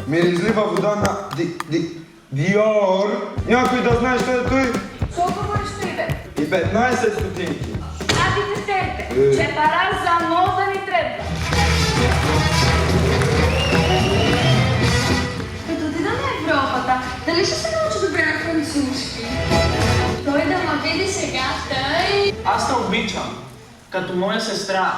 Миризлива вода на Диор. Някой да знае що е той? Колко пари ще иде? И 15 стотинки. Адите стерте, че пара за мода ни трябва. Като отида на Европата, дали ще се научи добре на французски? Той да ма види сега, тъй... Аз те обичам, като моя сестра.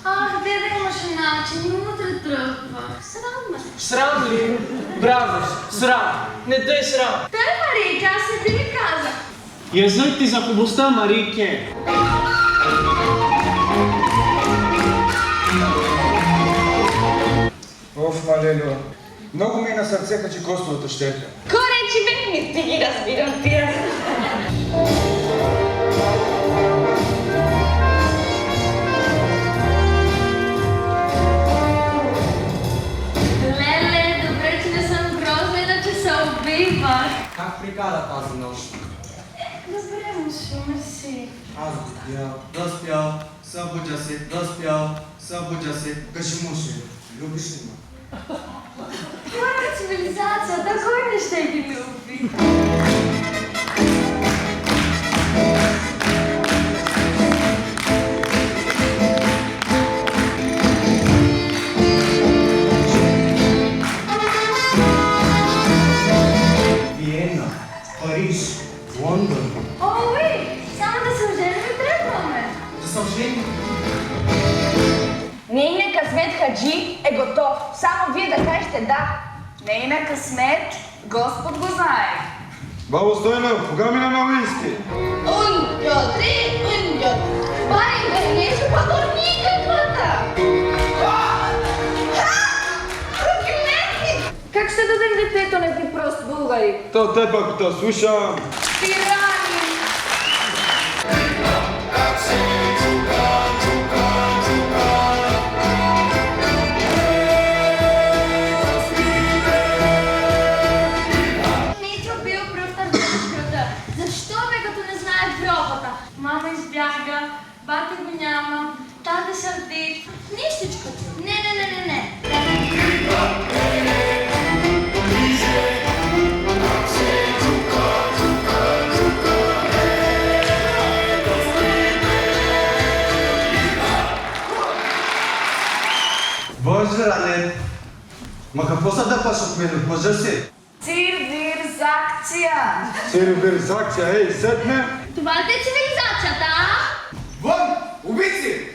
Ах, деда имаше начин, утре тръгва. Срам ме. Срам ли? Браво, срам. Не те е срам. Тъй, Марийка, аз се ти ли казах? Язък ти за хубостта, Марийке. Оф, малело. Много ми е на сърце качи костовата щерка. Коречи бе, не ти ги разбирам тия. Леле, добре, че не съм грозна, иначе се убивах. Как прикара тази нощ? Разберем се, мерси. Аз доспял, събуджа се, събуджа се, кажи муше, любиш ли ме? Това е цивилизацията, кой не ще ги люби? Виена, Париж, Лондон. Ой, само да се оженим и тръгваме. Да се оженим. Нейният късмет Хаджи е готов. Само вие да кажете да. Нейният късмет Господ го знае. Бабо Стойнов, кога мина на уиски? Барин, не ще подорни каквата. Как ще дадем детето на ти прост българи? То те пък да слушам. Тирани! Нито бил пръв търпещата. Защо бе като не знае Европата? Мама избяга, бати го няма, тата сърдит. Нищичко. Не. Боже, Ране, ма какво са да паш от мен, мъжа си? Цивилизация! Цивилизация, ей, седне. Това ли е цивилизацията, а? Вон, убийци!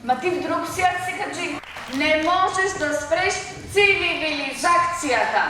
Ма ти в друг свят си, Хаджи. Не можеш да спреш цивилизацията.